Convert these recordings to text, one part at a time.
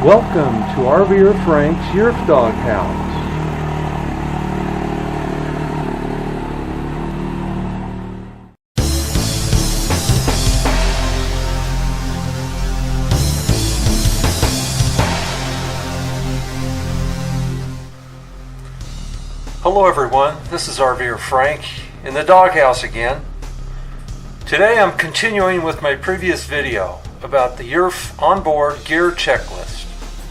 Welcome to RVer Frank's Yerf Doghouse. Hello everyone, this is RVer Frank in the doghouse again. Today I'm continuing with my previous video about the Yerf onboard gear checklist.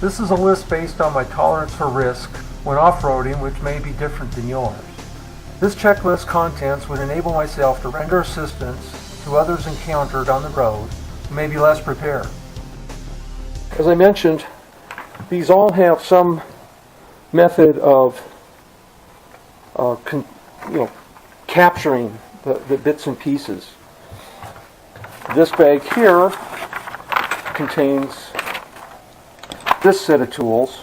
This is a list based on my tolerance for risk when off-roading, which may be different than yours. This checklist contents would enable myself to render assistance to others encountered on the road who may be less prepared. As I mentioned, these all have some method of capturing the bits and pieces. This bag here contains this set of tools,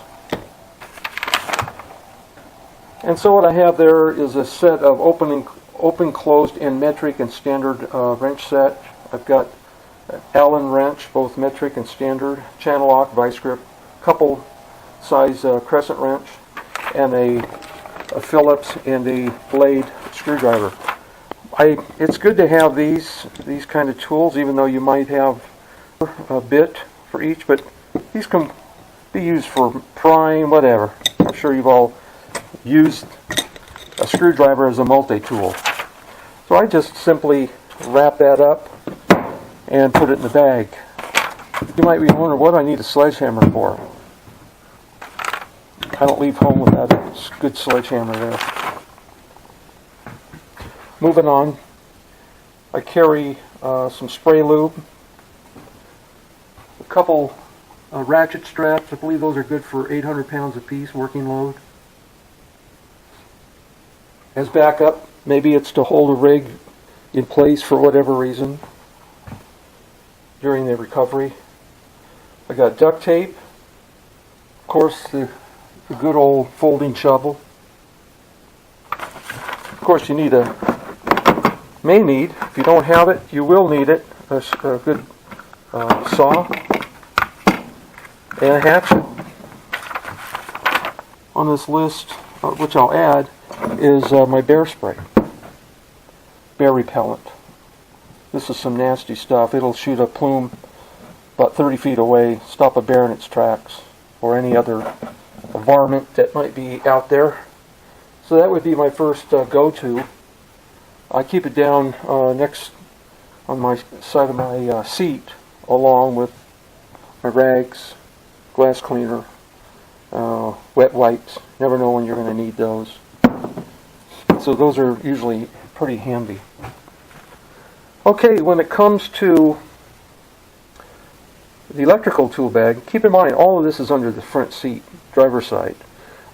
and so what I have there is a set of open, closed, and metric and standard wrench set. I've got an Allen wrench, both metric and standard, channel lock, vice grip, couple size crescent wrench, and a Phillips and a blade screwdriver. It's good to have these kind of tools, even though you might have a bit for each, but these can be used for prying, whatever. I'm sure you've all used a screwdriver as a multi-tool. So I just simply wrap that up and put it in the bag. You might be wondering, what do I need a sledgehammer for? I don't leave home without a good sledgehammer there. Moving on, I carry some spray lube, a couple ratchet straps. I believe those are good for 800 pounds a piece, working load. As backup, maybe it's to hold a rig in place for whatever reason during the recovery. I got duct tape, of course the good old folding shovel. Of course you may need, if you don't have it, you will need it, a good saw and a hatchet. On this list, which I'll add, is my bear spray, bear repellent. This is some nasty stuff. It'll shoot a plume about 30 feet away, stop a bear in its tracks, or any other varmint that might be out there. So that would be my first go-to. I keep it down next on my side of my seat, along with my rags, glass cleaner, wet wipes. Never know when you're going to need those. So those are usually pretty handy. Okay, when it comes to the electrical tool bag, keep in mind all of this is under the front seat, driver's side.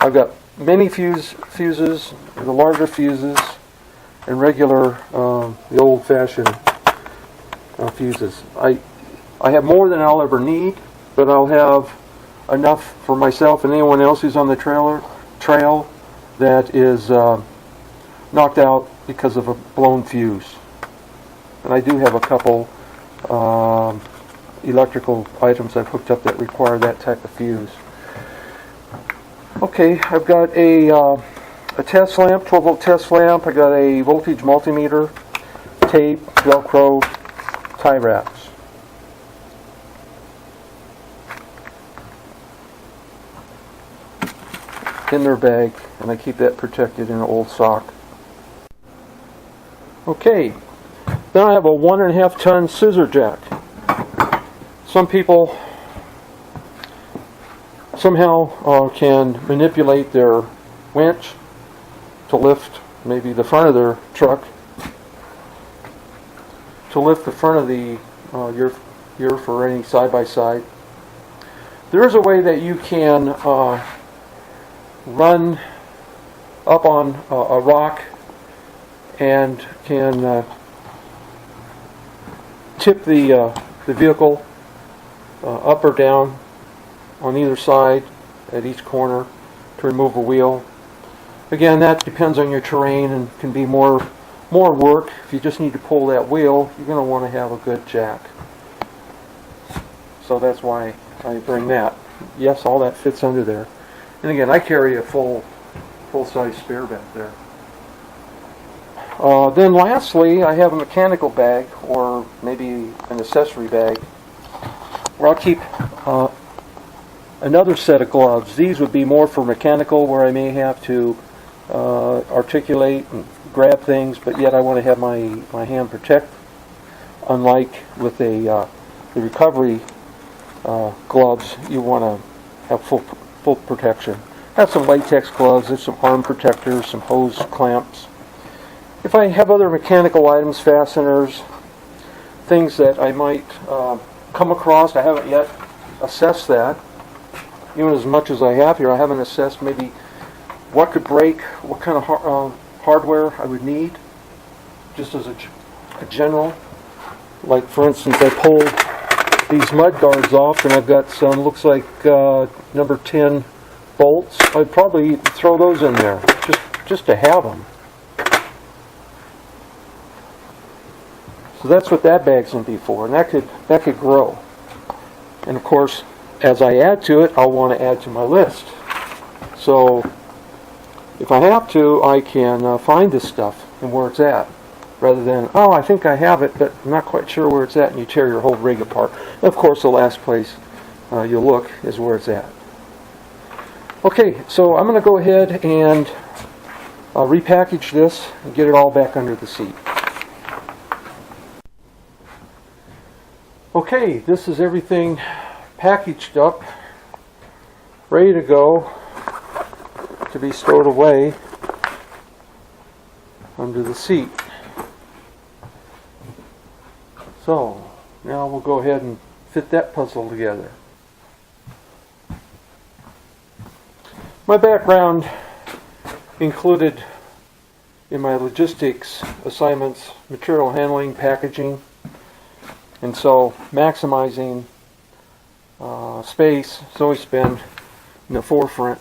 I've got mini fuses, the larger fuses, and regular, the old-fashioned fuses. I have more than I'll ever need, but I'll have enough for myself and anyone else who's on the trail that is knocked out because of a blown fuse. And I do have a couple electrical items I've hooked up that require that type of fuse. Okay, I've got a test lamp, 12-volt test lamp. I got a voltage multimeter, tape, Velcro, tie wraps. In their bag, and I keep that protected in an old sock. Okay, then I have a 1.5 ton scissor jack. Some people somehow can manipulate their winch to lift maybe the front of their truck, to lift the front of the Yerf or any side-by-side. There is a way that you can run up on a rock and can tip the vehicle up or down on either side at each corner to remove a wheel. Again, that depends on your terrain and can be more work. If you just need to pull that wheel, you're going to want to have a good jack. So that's why I bring that. yes, all that fits under there. And again, I carry a full-size spare back there. Then lastly, I have a mechanical bag, or maybe an accessory bag, where I'll keep another set of gloves. These would be more for mechanical, where I may have to articulate and grab things, but yet I want to have my hand protect. Unlike with the recovery gloves, you want to have full protection. I have some latex gloves, there's some arm protectors, some hose clamps. If I have other mechanical items, fasteners, things that I might come across, I haven't yet assessed that. Even as much as I have here, I haven't assessed maybe what could break, what kind of hardware I would need, just as a general. Like, for instance, I pulled these mud guards off, and I've got some, looks like number 10 bolts. I'd probably throw those in there, just to have them. So that's what that bag's going to be for, and that could grow. And of course, as I add to it, I'll want to add to my list. So if I have to, I can find this stuff and where it's at, rather than, oh, I think I have it, but I'm not quite sure where it's at, and you tear your whole rig apart. And of course, the last place you'll look is where it's at. Okay, so I'm going to go ahead and repackage this and get it all back under the seat. Okay, this is everything packaged up, ready to go, to be stored away under the seat. So, now we'll go ahead and fit that puzzle together. My background included, in my logistics assignments, material handling, packaging, and so maximizing space has always been in the forefront.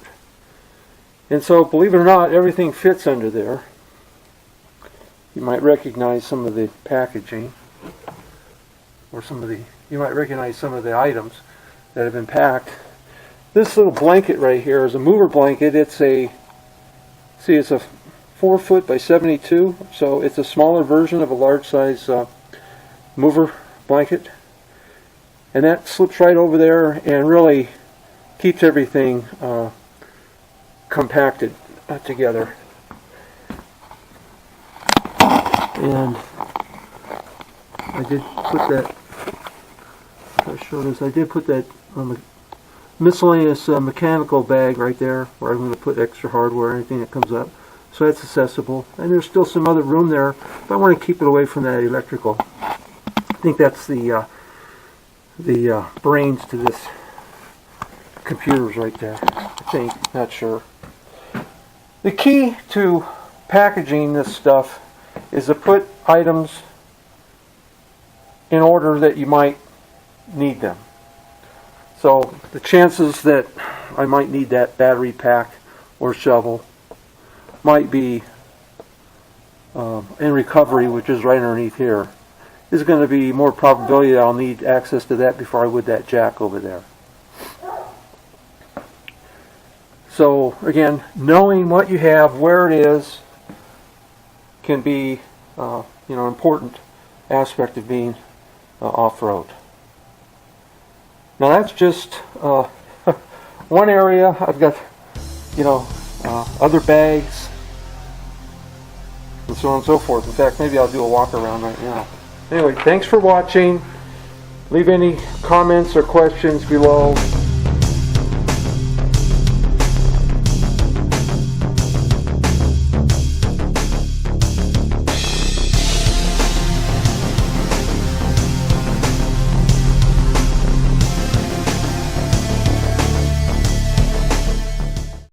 And so, believe it or not, everything fits under there. You might recognize some of the packaging, or you might recognize some of the items that have been packed. This little blanket right here is a mover blanket. It's a 4 foot by 72, so it's a smaller version of a large size mover blanket. And that slips right over there and really keeps everything compacted together. And I did put that, I showed this, I did put that on the miscellaneous mechanical bag right there, where I'm going to put extra hardware, anything that comes up. So that's accessible. And there's still some other room there, but I want to keep it away from that electrical. I think that's the brains to this computer's right there. I think, not sure. The key to packaging this stuff is to put items in order that you might need them. So the chances that I might need that battery pack or shovel might be in recovery, which is right underneath here. There's going to be more probability that I'll need access to that before I would that jack over there. So again, knowing what you have, where it is, can be an important aspect of being off-road. Now that's just one area. I've got other bags and so on and so forth. In fact, maybe I'll do a walk around right now. Anyway, thanks for watching. Leave any comments or questions below.